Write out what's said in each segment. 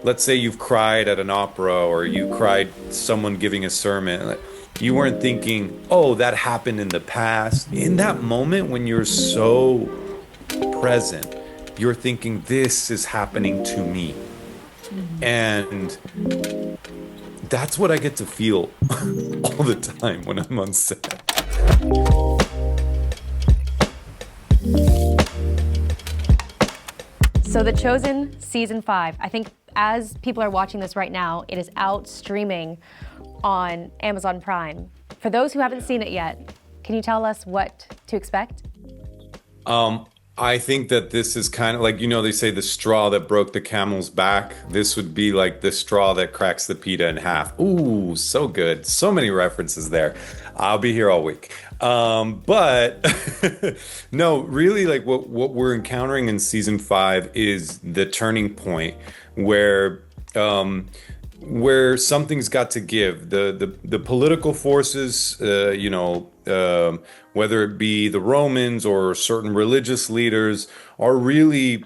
let's say you've cried at an opera or you cried someone giving a sermon. Like, you weren't thinking, oh, that happened in the past. In that moment when you're so present, you're thinking, this is happening to me. And that's what I get to feel all the time when I'm on set. So The Chosen season 5, I think as people are watching this right now, it is out streaming on Amazon Prime. For those who haven't seen it yet, can you tell us what to expect? I think that this is kind of like, they say the straw that broke the camel's back. This would be like the straw that cracks the pita in half. Ooh, so good. So many references there. I'll be here all week. But no, really, like what we're encountering in season 5 is the turning point where something's got to give. The political forces, whether it be the Romans or certain religious leaders, are really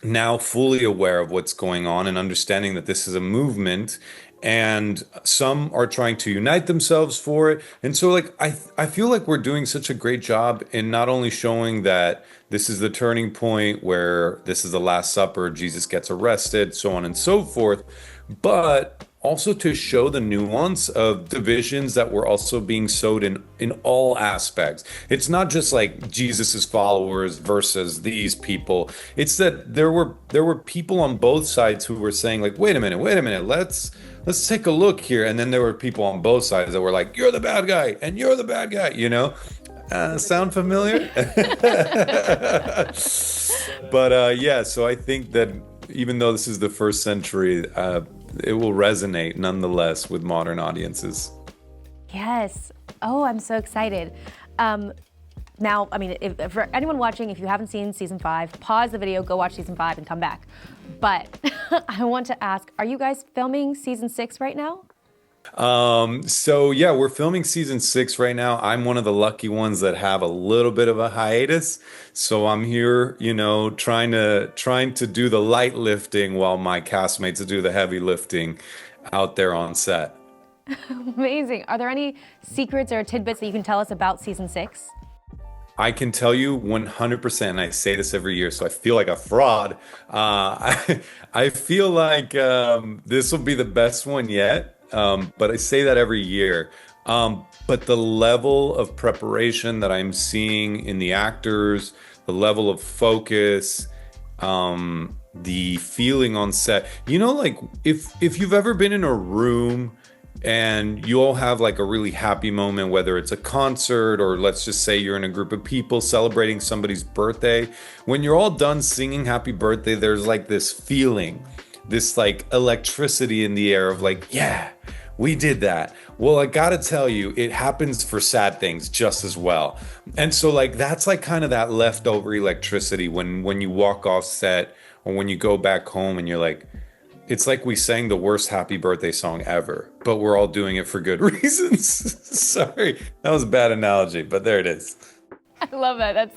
now fully aware of what's going on and understanding that this is a movement. And some are trying to unite themselves for it. And so, like, I feel like we're doing such a great job in not only showing that this is the turning point where this is the Last Supper, Jesus gets arrested, so on and so forth, but also to show the nuance of divisions that were also being sowed in all aspects. It's not just like Jesus's followers versus these people. It's that there were people on both sides who were saying, like, wait a minute, let's take a look here. And then there were people on both sides that were like, you're the bad guy and you're the bad guy, sound familiar? But yeah, so I think that even though this is the first century, it will resonate nonetheless with modern audiences. Yes. Oh, I'm so excited. Now, I mean, if for anyone watching, if you haven't seen season 5, pause the video, go watch season 5 and come back. But I want to ask, are you guys filming season 6 right now? So yeah, we're filming season 6 right now. I'm one of the lucky ones that have a little bit of a hiatus. So I'm here, trying to do the light lifting while my castmates do the heavy lifting out there on set. Amazing. Are there any secrets or tidbits that you can tell us about season 6? I can tell you 100%, and I say this every year, so I feel like a fraud. I feel like this will be the best one yet. But I say that every year. But the level of preparation that I'm seeing in the actors, the level of focus, the feeling on set, like if you've ever been in a room and you all have like a really happy moment, whether it's a concert or let's just say you're in a group of people celebrating somebody's birthday, when you're all done singing happy birthday, there's like this feeling, this like electricity in the air of like, yeah, we did that. Well, I gotta tell you, it happens for sad things just as well. And so like, that's like kind of that leftover electricity when you walk off set or when you go back home and you're like, it's like we sang the worst happy birthday song ever, but we're all doing it for good reasons. Sorry, that was a bad analogy, but there it is. I love that.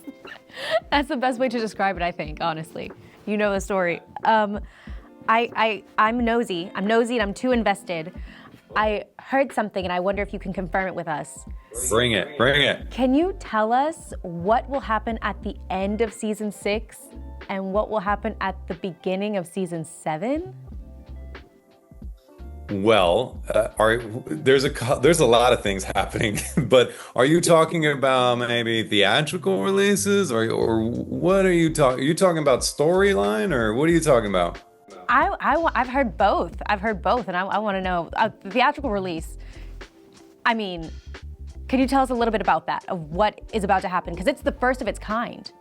That's the best way to describe it, I think, honestly. You know the story. I'm nosy. I'm nosy and I'm too invested. I heard something and I wonder if you can confirm it with us. Bring it. Can you tell us what will happen at the end of season 6 and what will happen at the beginning of season 7? Well, there's a lot of things happening, but are you talking about maybe theatrical releases or what are you talking? Are you talking about storyline or what are you talking about? I've heard both. And I want to know the theatrical release. I mean, can you tell us a little bit about that, of what is about to happen? Because it's the first of its kind.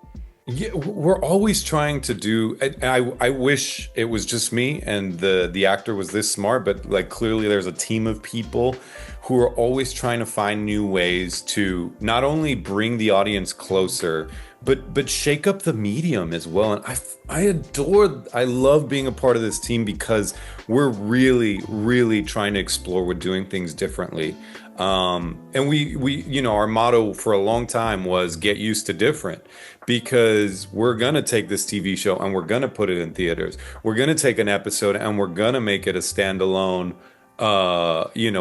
Yeah, we're always trying to do, and I wish it was just me and the actor was this smart, but like clearly there's a team of people who are always trying to find new ways to not only bring the audience closer, but shake up the medium as well. And I love being a part of this team because we're really trying to explore. We're doing things differently. And our motto for a long time was get used to different, because we're going to take this TV show and we're going to put it in theaters. We're going to take an episode and we're going to make it a standalone,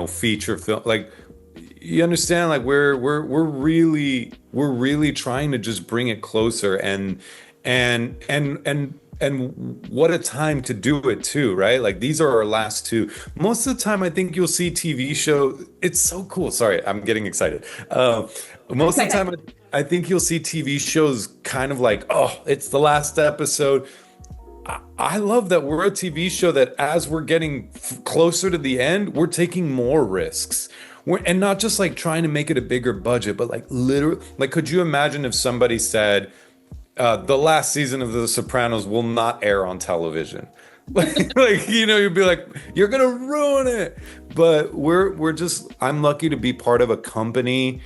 feature film. Like, you understand, like we're really trying to just bring it closer, and what a time to do it too, right? Like, these are our last two. Most of the time, I think you'll see TV show. It's so cool. Sorry, I'm getting excited. Most of the time, I think you'll see TV shows kind of like, oh, it's the last episode. I love that we're a TV show that, as we're getting closer to the end, we're taking more risks. And not just like trying to make it a bigger budget, but like literally, like, could you imagine if somebody said, the last season of The Sopranos will not air on television? You'd be like, you're gonna ruin it. But I'm lucky to be part of a company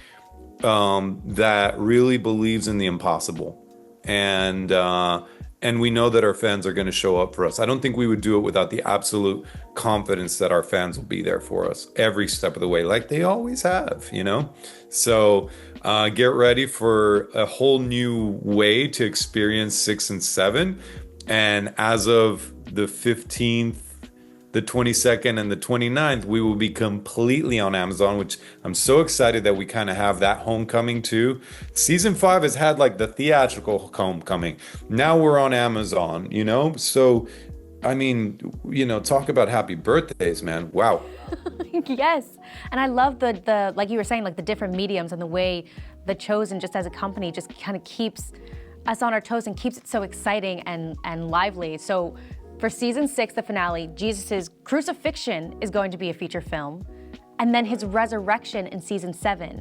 that really believes in the impossible, and we know that our fans are going to show up for us. I don't think we would do it without the absolute confidence that our fans will be there for us every step of the way, like they always have, So get ready for a whole new way to experience 6 and 7. And as of the 15th, the 22nd, and the 29th, we will be completely on Amazon, which I'm so excited that we kind of have that homecoming too. Season 5 has had like the theatrical homecoming. Now we're on Amazon, So, I mean, talk about happy birthdays, man. Wow. Yes. And I love the like you were saying, like the different mediums and the way The Chosen, just as a company, just kind of keeps us on our toes and keeps it so exciting and lively. So for season 6, the finale, Jesus' crucifixion is going to be a feature film. And then his resurrection in season 7,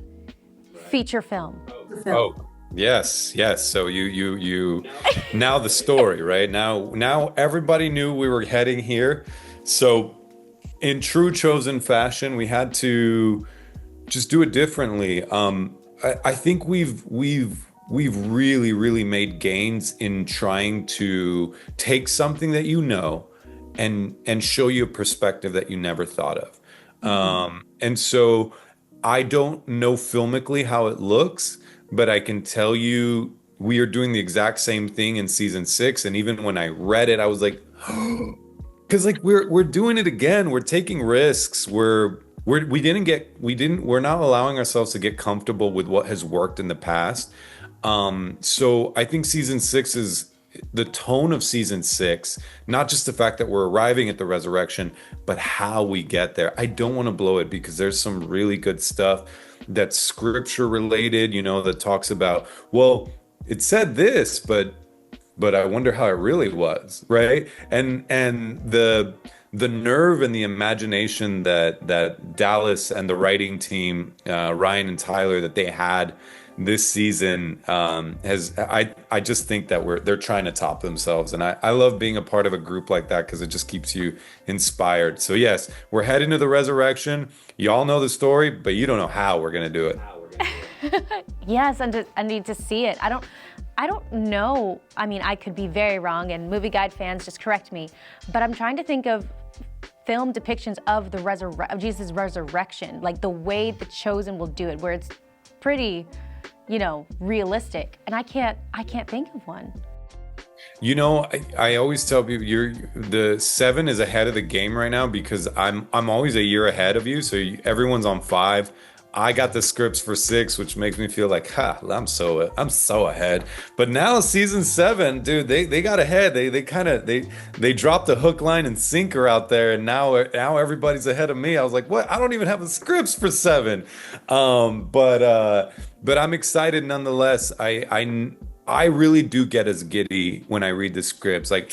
feature film. Oh, yes. So you now the story, right? Now everybody knew we were heading here. So in true Chosen fashion, we had to just do it differently. I think we've really made gains in trying to take something that and show you a perspective that you never thought of. And so I don't know filmically how it looks, but I can tell you we are doing the exact same thing in season 6. And even when I read it, I was like, because like we're doing it again. We're taking risks. We're not allowing ourselves to get comfortable with what has worked in the past. So I think season 6 is the tone of season 6, not just the fact that we're arriving at the resurrection, but how we get there. I don't want to blow it because there's some really good stuff that's scripture related, that talks about, well, it said this, but I wonder how it really was, right? And the nerve and the imagination that Dallas and the writing team, Ryan and Tyler, that they had this season I just think that they're trying to top themselves, and I love being a part of a group like that because it just keeps you inspired. So yes, we're heading to the resurrection. Y'all know the story, but you don't know how we're gonna do it. Yes, and I need to see it. I don't know. I mean, I could be very wrong, and Movieguide fans, just correct me. But I'm trying to think of film depictions of of Jesus' resurrection, like the way The Chosen will do it, where it's pretty, realistic. And I can't think of one. I always tell people the 7 is ahead of the game right now because I'm always a year ahead of you. So everyone's on 5. I got the scripts for 6, which makes me feel like, I'm so ahead. But now season 7, dude, they got ahead. They dropped the hook, line, and sinker out there, and now everybody's ahead of me. I was like, what? I don't even have the scripts for 7. But I'm excited nonetheless. I really do get as giddy when I read the scripts, like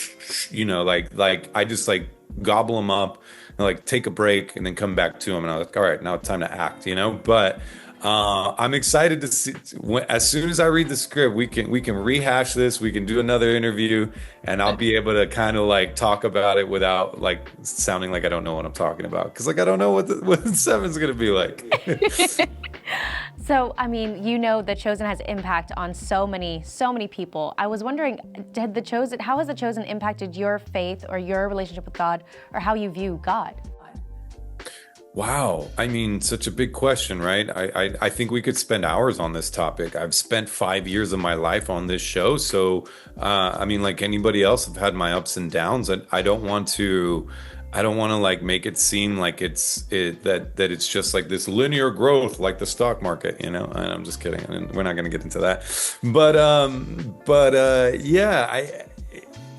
I just like gobble them up. Like take a break and then come back to them, and I was like, all right, now it's time to act, But I'm excited to see. As soon as I read the script, we can rehash this. We can do another interview, and I'll be able to kind of like talk about it without like sounding like I don't know what I'm talking about. Because like I don't know what 7's gonna be like. So, I mean, you know, The Chosen has impact on so many people. I was wondering, how has The Chosen impacted your faith or your relationship with God, or how you view God? Wow. I mean, such a big question, right? I think we could spend hours on this topic. I've spent 5 years of my life on this show. So, I mean, like anybody else, I've had my ups and downs. I don't want to like make it seem like that it's just like this linear growth, like the stock market, you know? And I'm just kidding. And we're not going to get into that. Yeah,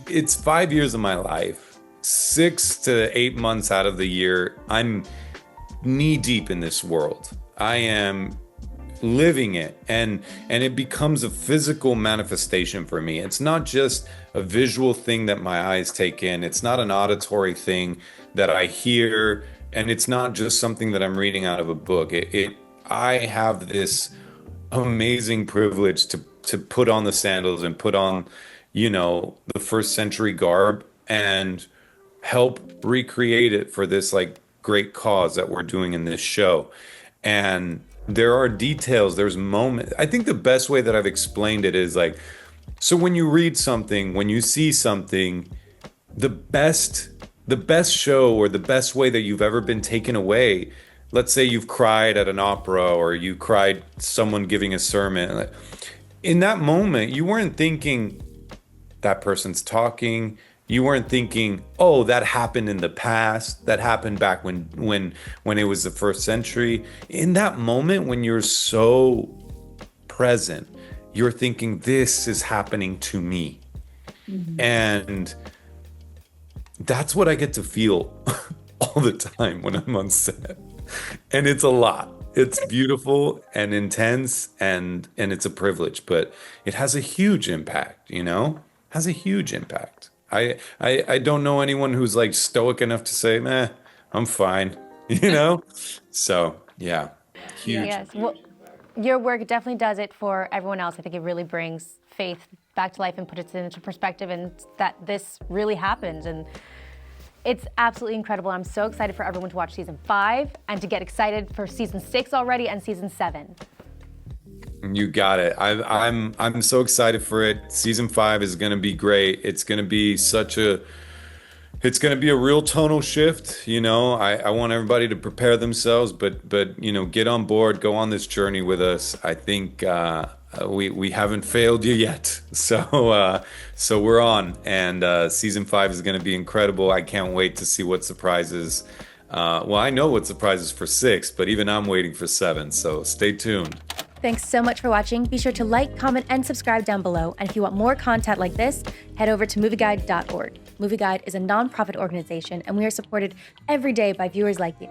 it's 5 years of my life. 6 to 8 months out of the year, I'm knee deep in this world. I am living it, and it becomes a physical manifestation for me. It's not just a visual thing that my eyes take in. It's not an auditory thing that I hear, and it's not just something that I'm reading out of a book. I have this amazing privilege to put on the sandals and put on, you know, the first century garb and help recreate it for this like great cause that we're doing in this show. And there are details, there's moments. I think the best way that I've explained it is like, so when you read something, when you see something, the best show or the best way that you've ever been taken away, let's say you've cried at an opera or you cried someone giving a sermon. In that moment, you weren't thinking that person's talking. You weren't thinking, oh, that happened in the past. That happened back when it was the first century. In that moment, when you're so present, you're thinking, this is happening to me. Mm-hmm. And that's what I get to feel all the time when I'm on set. And it's a lot. It's beautiful and intense and it's a privilege, but it has a huge impact, you know? Has a huge impact. I don't know anyone who's like stoic enough to say, I'm fine, you know? So, yeah, huge. Yes. Well, your work definitely does it for everyone else. I think it really brings faith back to life and puts it into perspective, and that this really happened. And it's absolutely incredible. I'm so excited for everyone to watch season 5 and to get excited for season 6 already and season 7. You got it. I'm so excited for it. Season 5 is going to be great. It's going to be a real tonal shift. You know, I want everybody to prepare themselves, but you know, get on board, go on this journey with us. I think we haven't failed you yet. So we're on, and season 5 is going to be incredible. I can't wait to see what surprises. Well, I know what surprises for 6, but even I'm waiting for 7. So stay tuned. Thanks so much for watching. Be sure to like, comment, and subscribe down below. And if you want more content like this, head over to movieguide.org. Movieguide is a nonprofit organization, and we are supported every day by viewers like you.